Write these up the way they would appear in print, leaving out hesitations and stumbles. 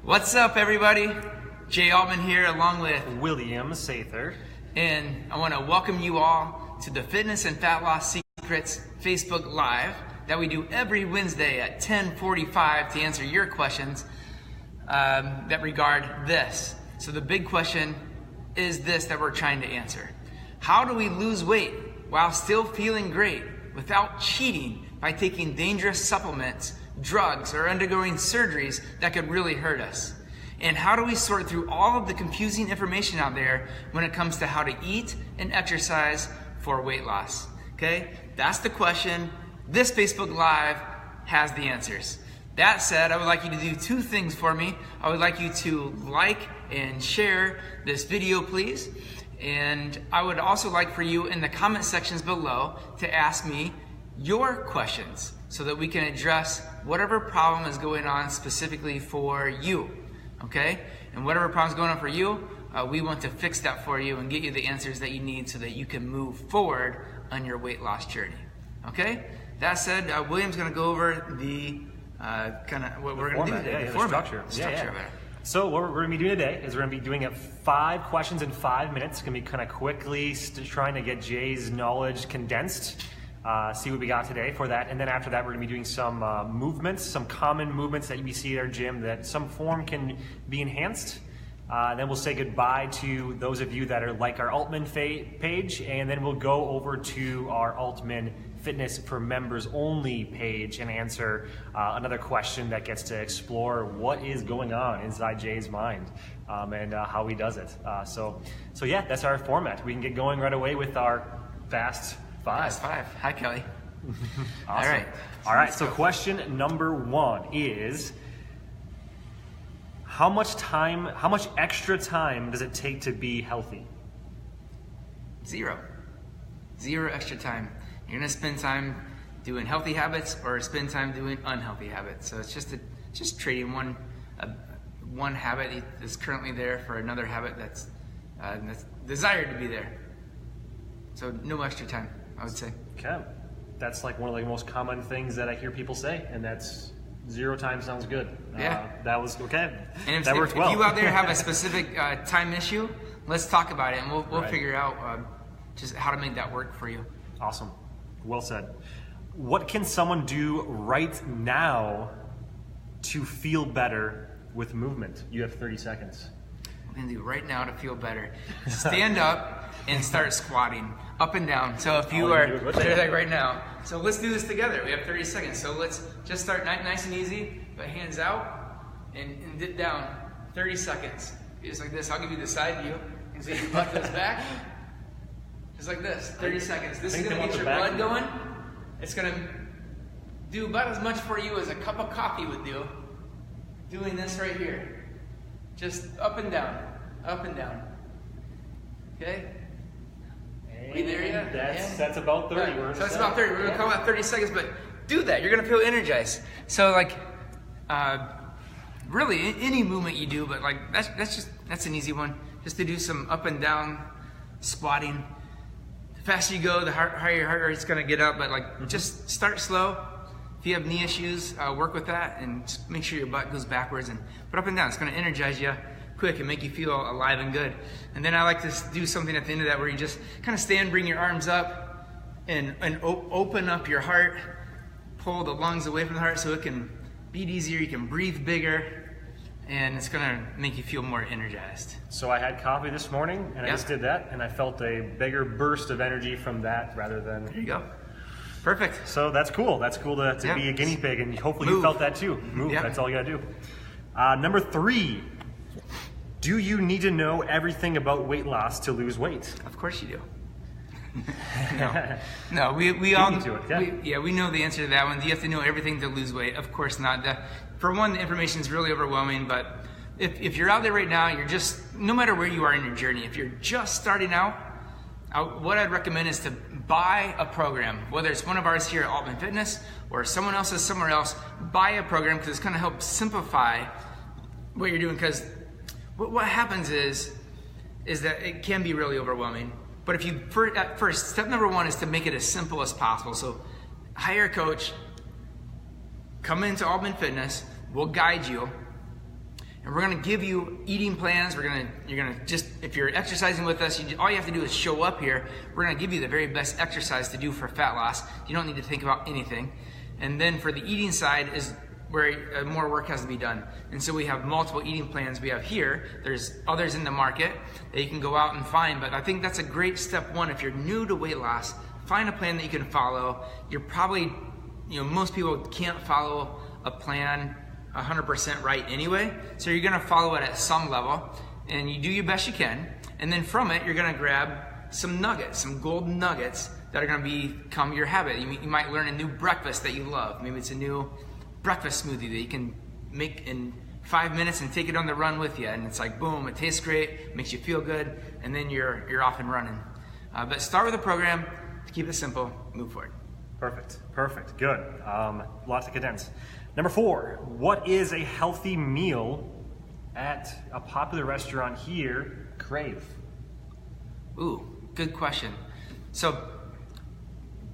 What's up, everybody? Jay Altman here, along with William Sather. And I want to welcome you all to the Fitness and Fat Loss Secrets Facebook Live that we do every Wednesday at 10:45 to answer your questions that regard this. So the big question is this that we're trying to answer. How do we lose weight while still feeling great without cheating by taking dangerous supplements, drugs, or undergoing surgeries that could really hurt us? And how do we sort through all of the confusing information out there when it comes to how to eat and exercise for weight loss? Okay, that's the question. This Facebook Live has the answers. That said, I would like you to do two things for me. I would like you to like and share this video, please. And I would also like for you in the comment sections below to ask me your questions so that we can address whatever problem is going on specifically for you. Okay? And whatever problem's going on for you, we want to fix that for you and get you the answers that you need so that you can move forward on your weight loss journey. Okay? That said, William's going to go over the kind of what we're going to do today. The structure. Of it. So what we're going to be doing today is we're going to be doing it 5 questions in 5 minutes. It's going to be kind of quickly trying to get Jay's knowledge condensed. See what we got today for that. And then after that, we're going to be doing some movements, some common movements that we see at our gym that some form can be enhanced. Then we'll say goodbye to those of you that are like our Altman page, and then we'll go over to our Altman Fitness for members only page and answer another question that gets to explore what is going on inside Jay's mind and how he does it. So yeah, that's our format. We can get going right away with our Fast Five. Hi, Kelly. Awesome. All right. So question number 1 is, how much extra time does it take to be healthy? Zero extra time. You're gonna spend time doing healthy habits or spend time doing unhealthy habits. So it's just trading one habit that's currently there for another habit that's desired to be there. So no extra time, I would say. Okay, that's like one of the most common things that I hear people say, and that's 0 time sounds good. Yeah, that was okay. And that worked well. If you out there have a specific time issue, let's talk about it, and we'll figure out just how to make that work for you. Awesome, well said. What can someone do right now to feel better with movement? You have 30 seconds. What can do right now to feel better? Stand up and start squatting up and down. So if you are like right now, so let's do this together. We have 30 seconds. So let's just start nice and easy, but hands out and dip down. 30 seconds. Just like this. I'll give you the side view. And so your butt goes back. Just like this. 30 seconds. This is going to get your blood going. It's going to do about as much for you as a cup of coffee would do. Doing this right here. Just up and down. Up and down. Okay? We there yet? That's about 30. Right. So that's about 30. We're going to call out 30 seconds, but do that. You're going to feel energized. So like, really any movement you do, but like that's an easy one. Just to do some up and down squatting. The faster you go, the higher your heart rate's going to get up, but like just start slow. If you have knee issues, work with that and just make sure your butt goes backwards and put up and down. It's going to energize you quick and make you feel alive and good. And then I like to do something at the end of that where you just kind of stand, bring your arms up and open up your heart, pull the lungs away from the heart so it can beat easier, you can breathe bigger, and it's going to make you feel more energized. So I had coffee this morning and I just did that and I felt a bigger burst of energy from that rather than... There you go. Perfect. So that's cool. That's cool to be a guinea pig, and hopefully you felt that too. Move. Yep. That's all you gotta do. Number 3. Do you need to know everything about weight loss to lose weight? Of course you do. No. We all need to we know the answer to that one. Do you have to know everything to lose weight? Of course not. For one, the information is really overwhelming. But if you're out there right now, you're just no matter where you are in your journey. If you're just starting out, what I'd recommend is to buy a program, whether it's one of ours here at Altman Fitness or someone else's somewhere else. Buy a program because it's going to help simplify what you're doing. Because what happens is that it can be really overwhelming. But if you at first, step number 1 is to make it as simple as possible. So hire a coach, come into Altman Fitness, we'll guide you, And we're gonna give you eating plans. You're gonna just, if you're exercising with us, all you have to do is show up here. We're gonna give you the very best exercise to do for fat loss. You don't need to think about anything. And then for the eating side is where more work has to be done. And so we have multiple eating plans we have here. There's others in the market that you can go out and find, but I think that's a great step one. If you're new to weight loss, find a plan that you can follow. You're probably, most people can't follow a plan 100% right anyway, so you're gonna follow it at some level, and you do your best you can, and then from it, you're gonna grab some nuggets, some golden nuggets that are gonna become your habit. You might learn a new breakfast that you love. Maybe it's a new breakfast smoothie that you can make in 5 minutes and take it on the run with you, and it's like, boom, it tastes great, makes you feel good, and then you're off and running. But start with a program, keep it simple, move forward. Perfect, good. Lots to condense. Number 4, what is a healthy meal at a popular restaurant here, Crave? Ooh, good question. So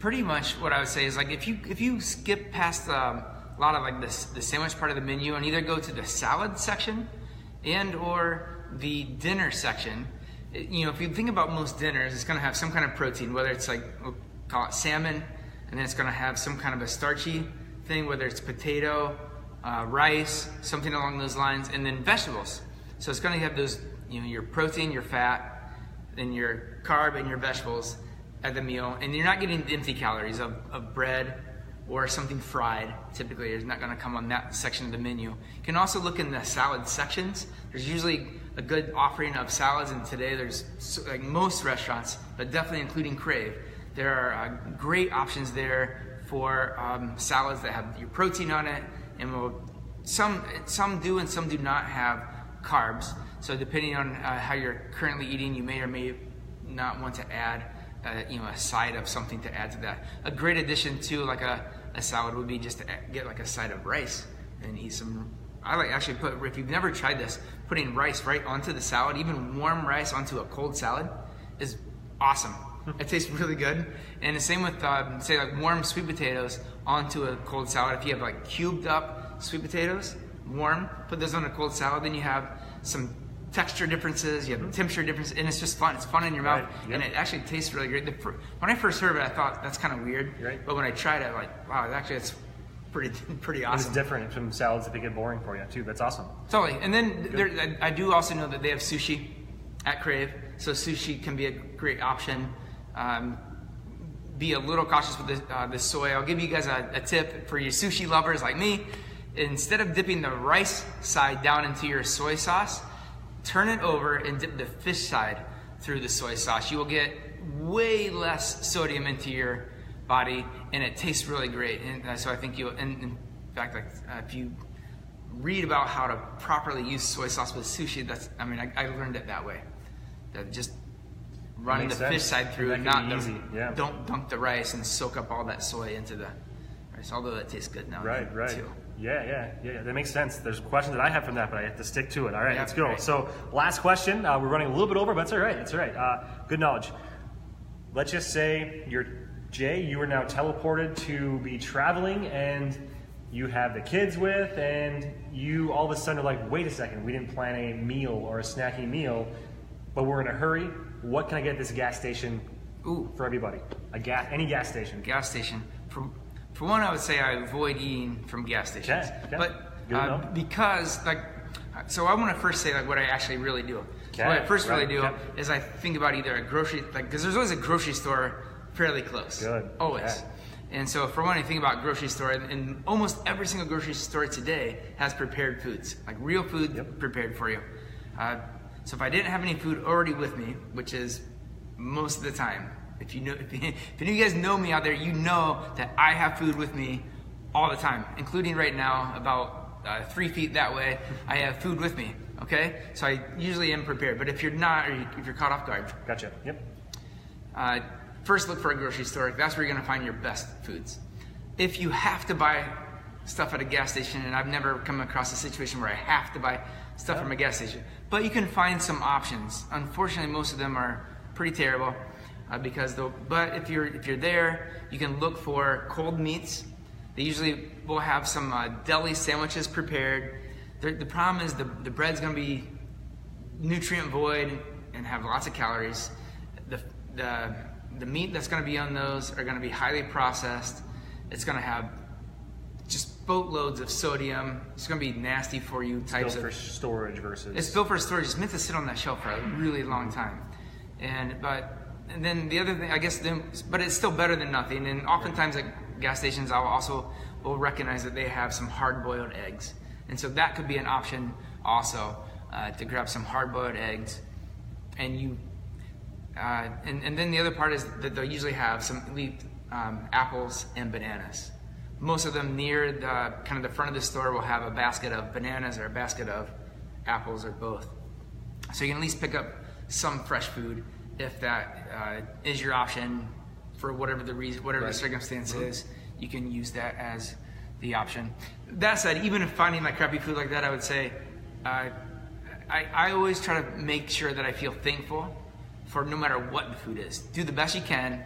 pretty much what I would say is, like, if you skip past a lot of like the sandwich part of the menu and either go to the salad section and or the dinner section, if you think about most dinners, it's gonna have some kind of protein, whether it's like, we'll call it salmon, and then it's gonna have some kind of a starchy thing, whether it's potato, rice, something along those lines, and then vegetables. So it's gonna have those, your protein, your fat, then your carb and your vegetables at the meal, and you're not getting the empty calories of bread or something fried. Typically, it's not gonna come on that section of the menu. You can also look in the salad sections. There's usually a good offering of salads, and today there's, like most restaurants, but definitely including Crave, there are great options there for salads that have your protein on it, and some do and some do not have carbs. So depending on how you're currently eating, you may or may not want to add a side of something to add to that. A great addition to like a salad would be just to get like a side of rice and eat some. I like actually if you've never tried this, putting rice right onto the salad, even warm rice onto a cold salad, is awesome. It tastes really good. And the same with, say, like warm sweet potatoes onto a cold salad. If you have like cubed up sweet potatoes, warm, put those on a cold salad, then you have some texture differences, you have temperature differences, and it's just fun. It's fun in your mouth, and it actually tastes really great. When I first heard of it, I thought that's kind of weird, but when I tried it, I'm like, wow, it's pretty awesome. It's different from salads that they get boring for you too. That's awesome. Totally. And then I do also know that they have sushi at Crave, so sushi can be a great option. Be a little cautious with the soy. I'll give you guys a tip for you sushi lovers like me. Instead of dipping the rice side down into your soy sauce, turn it over and dip the fish side through the soy sauce. You will get way less sodium into your body, and it tastes really great. And so I think in fact, like if you read about how to properly use soy sauce with sushi, I learned it that way. That just running the fish side through and not don't dunk the rice and soak up all that soy into the rice, although that tastes good now. Right. Too. Yeah, that makes sense. There's questions that I have from that, but I have to stick to it. All right, let's go. Right. So last question. We're running a little bit over, but it's all right. It's all right. Good knowledge. Let's just say you are now teleported to be traveling, and you have the kids with, and you all of a sudden are like, wait a second, we didn't plan a meal or a snacking meal, but we're in a hurry. What can I get at this gas station for everybody? Any gas station. Gas station. For one, I would say I avoid eating from gas stations. Okay. But because, so I want to first say what I actually really do. Okay. What I first really do is I think about either a grocery, because there's always a grocery store fairly close. Good. Always. Okay. And so for one, I think about grocery store, and almost every single grocery store today has prepared foods, like real food prepared for you. So if I didn't have any food already with me, which is most of the time, if any of you guys know me out there, you know that I have food with me all the time, including right now, about 3 feet that way, I have food with me, okay? So I usually am prepared, but if you're not, or if you're caught off guard. Gotcha, yep. First look for a grocery store. That's where you're gonna find your best foods. If you have to buy stuff at a gas station, and I've never come across a situation where I have to buy stuff from a gas station, but you can find some options. Unfortunately, most of them are pretty terrible. But if you're there, you can look for cold meats. They usually will have some deli sandwiches prepared. The problem is the bread's going to be nutrient void and have lots of calories. The meat that's going to be on those are going to be highly processed. It's going to have just boatloads of sodium. It's going to be nasty for you. It's built for storage versus. It's built for storage. It's meant to sit on that shelf for a really long time. And then the other thing, I guess, but it's still better than nothing. And oftentimes at gas stations, will recognize that they have some hard-boiled eggs, and so that could be an option also to grab some hard-boiled eggs. And and then the other part is that they'll usually have some apples and bananas. Most of them near the kind of the front of the store will have a basket of bananas or a basket of apples or both. So you can at least pick up some fresh food if that is your option for whatever the reason, whatever the circumstance is. You can use that as the option. That said, even if finding like crappy food like that, I would say I always try to make sure that I feel thankful for no matter what the food is. Do the best you can.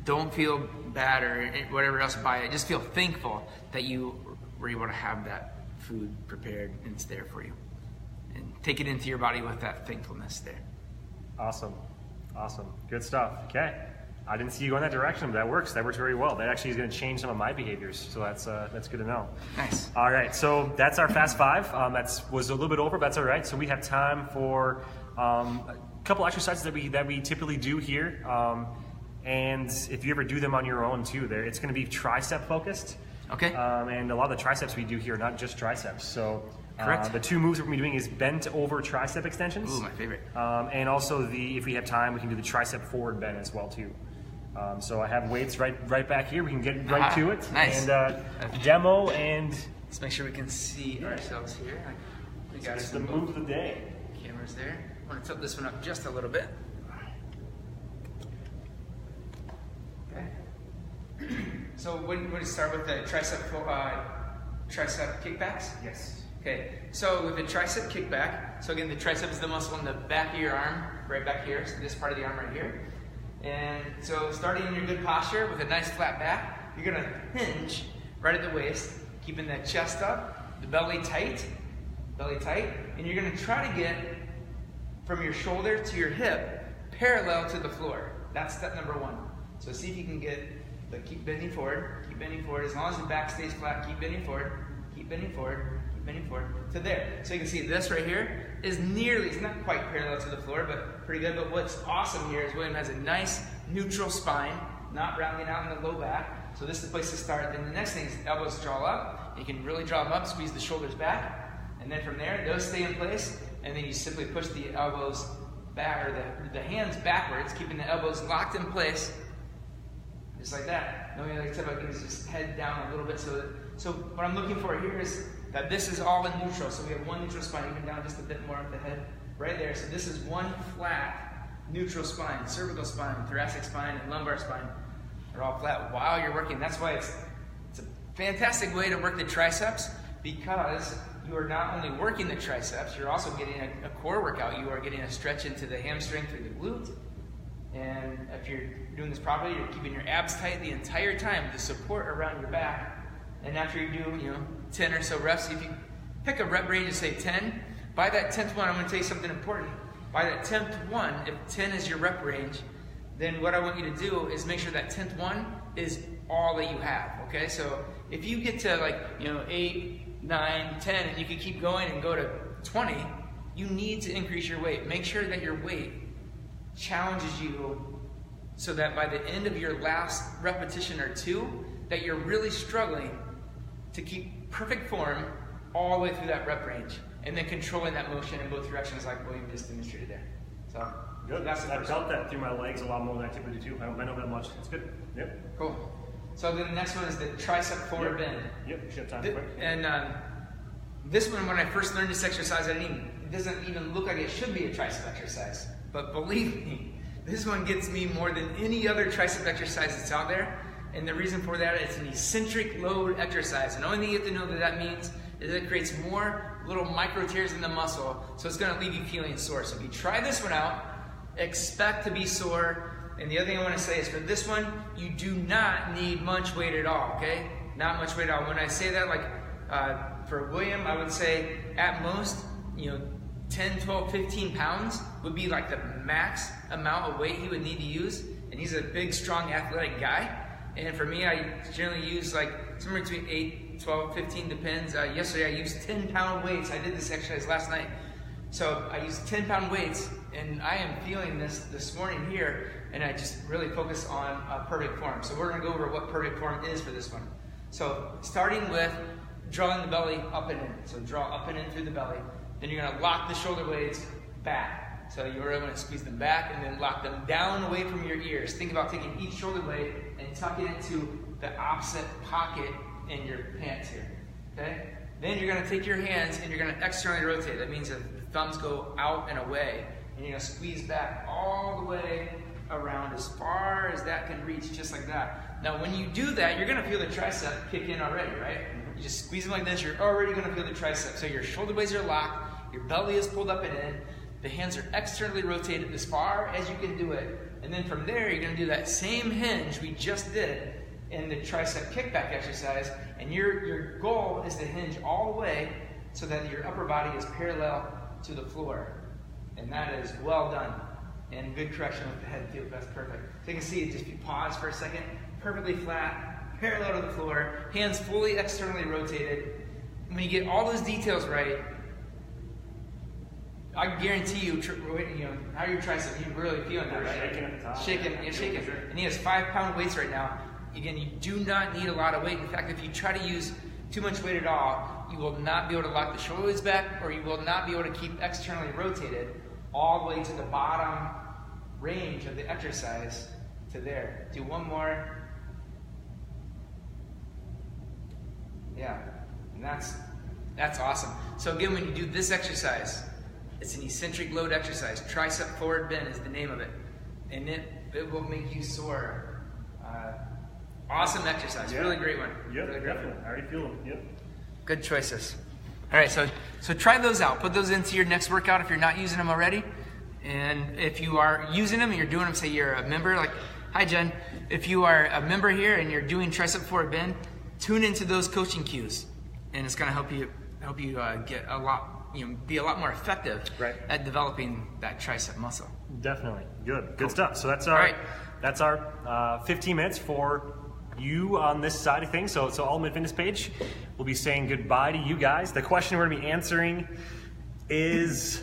Don't feel bad or whatever else by it. Just feel thankful that you were able to have that food prepared and it's there for you. And take it into your body with that thankfulness there. Awesome. Good stuff. Okay. I didn't see you going that direction, but that works. That works very well. That actually is going to change some of my behaviors, so that's good to know. Nice. All right, so that's our Fast Five. That was a little bit over, but that's all right. So we have time for a couple exercises that we typically do here. And if you ever do them on your own too, it's going to be tricep focused. Okay. And a lot of the triceps we do here are not just triceps. So correct. The two moves we're going to be doing is bent over tricep extensions. Ooh, my favorite. And also if we have time, we can do the tricep forward bend as well too. So I have weights right back here. We can get right to it. Nice. And demo and. Let's make sure we can see ourselves here. We got the move of the day. Cameras there. I want to tilt this one up just a little bit. So when you start with the tricep kickbacks? Yes. Okay, so with the tricep kickback, so again the tricep is the muscle in the back of your arm, right back here, so this part of the arm right here. And so starting in your good posture with a nice flat back, you're gonna hinge right at the waist, keeping that chest up, the belly tight, and you're gonna try to get from your shoulder to your hip parallel to the floor. That's step number one. So see if you can keep bending forward, as long as the back stays flat, keep bending forward, to there. So you can see this right here is it's not quite parallel to the floor, but pretty good. But what's awesome here is William has a nice neutral spine, not rounding out in the low back. So this is the place to start. Then the next thing is elbows draw up. You can really draw them up, squeeze the shoulders back. And then from there, those stay in place. And then you simply push the elbows back, or the hands backwards, keeping the elbows locked in place. Just like that. The only other tip I can is just head down a little bit. So what I'm looking for here is that this is all in neutral. So we have one neutral spine, even down just a bit more at the head, right there. So this is one flat neutral spine, cervical spine, thoracic spine, and lumbar spine are all flat while you're working. That's why it's a fantastic way to work the triceps, because you are not only working the triceps, you're also getting a core workout. You are getting a stretch into the hamstring through the glute. And if you're doing this properly, you're keeping your abs tight the entire time, the support around your back. And after you do, 10 or so reps, if you pick a rep range of say 10, by that 10th one, I'm going to tell you something important. By that 10th one, if 10 is your rep range, then what I want you to do is make sure that 10th one is all that you have, okay? So if you get to 8, 9, 10, and you can keep going and go to 20, you need to increase your weight. Make sure that your weight challenges you so that by the end of your last repetition or two, that you're really struggling to keep perfect form all the way through that rep range, and then controlling that motion in both directions like William just demonstrated there. So good. That's the I first felt one. that through my legs a lot more than I typically do. I don't bend over that much. It's good. Yep. Cool. So then the next one is the tricep forward bend. Yep. You should have time for quick. And this one, when I first learned this exercise, it doesn't even look like it should be a tricep exercise. But believe me, this one gets me more than any other tricep exercise that's out there. And the reason for that, it's an eccentric load exercise. And the only thing you have to know that means is it creates more little micro tears in the muscle. So it's going to leave you feeling sore. So if you try this one out, expect to be sore. And the other thing I want to say is for this one, you do not need much weight at all, okay? Not much weight at all. When I say that, For William, I would say at most, 10, 12, 15 pounds would be like the max amount of weight he would need to use. And he's a big, strong, athletic guy. And for me, I generally use like somewhere between 8, 12, 15, depends. Yesterday I used 10-pound weights. I did this exercise last night. So I used 10-pound weights, and I am feeling this morning here, and I just really focus on perfect form. So we're gonna go over what perfect form is for this one. So starting with drawing the belly up and in. So draw up and in through the belly. Then you're gonna lock the shoulder blades back. So you're really gonna squeeze them back and then lock them down away from your ears. Think about taking each shoulder blade and tucking it into the opposite pocket in your pants here, okay? Then you're gonna take your hands and you're gonna externally rotate. That means that the thumbs go out and away, and you're gonna squeeze back all the way around as far as that can reach, just like that. Now when you do that, you're gonna feel the tricep kick in already, right? You just squeeze them like this, you're already gonna feel the tricep. So your shoulder blades are locked, your belly is pulled up and in, the hands are externally rotated as far as you can do it. And then from there, you're gonna do that same hinge we just did in the tricep kickback exercise. And your goal is to hinge all the way so that your upper body is parallel to the floor. And that is well done. And good correction with the head too, that's perfect. So you can see, just if you pause for a second, perfectly flat, parallel to the floor, hands fully externally rotated. When you get all those details right, I guarantee you, how your tricep, you're really feeling that, right? Shaking at the top. Shaking, you're shaking. And he has 5-pound weights right now. Again, you do not need a lot of weight. In fact, if you try to use too much weight at all, you will not be able to lock the shoulder blades back, or you will not be able to keep externally rotated all the way to the bottom range of the exercise to there. Do one more. Yeah, and that's awesome. So again, when you do this exercise, it's an eccentric load exercise. Tricep forward bend is the name of it. And it will make you sore. Awesome exercise. Yeah. Really great one. Yep, really great definitely. one. I already feel them. Yep. Good choices. All right, so try those out. Put those into your next workout if you're not using them already. And if you are using them and you're doing them, say you're a member, like, hi Jen. If you are a member here and you're doing tricep forward bend, tune into those coaching cues. And it's gonna help you get a lot, be a lot more effective at developing that tricep muscle. Definitely. Good stuff. So that's our 15 minutes for you on this side of things. So Altman Fitness page, we'll be saying goodbye to you guys. The question we're gonna be answering is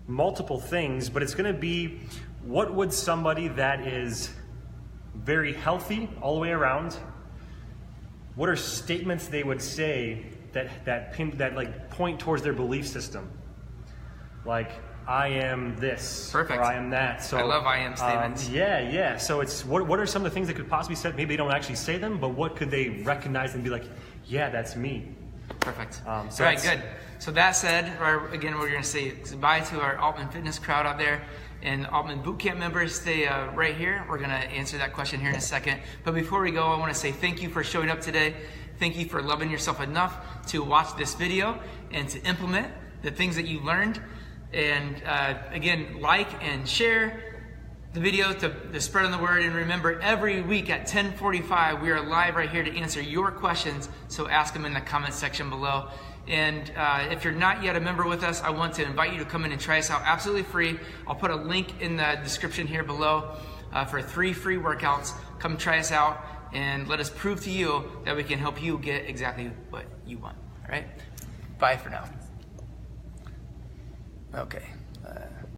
multiple things, but it's gonna be, what would somebody that is very healthy all the way around, what are statements they would say that like point towards their belief system? Like, I am this, perfect, or I am that. So I love I am statements. Yeah. So it's what are some of the things that could possibly be said? Maybe they don't actually say them, but what could they recognize and be like, yeah, that's me. Perfect. All right, good. So that said, again, we're going to say goodbye to our Altman Fitness crowd out there, and Altman Bootcamp members, stay right here. We're going to answer that question here in a second. But before we go, I want to say thank you for showing up today. Thank you for loving yourself enough to watch this video and to implement the things that you learned. And again, like and share the video to spread on the word. And remember, every week at 10:45, we are live right here to answer your questions. So ask them in the comment section below. And if you're not yet a member with us, I want to invite you to come in and try us out absolutely free. I'll put a link in the description here below for 3 free workouts. Come try us out and let us prove to you that we can help you get exactly what you want. All right? Bye for now. Okay.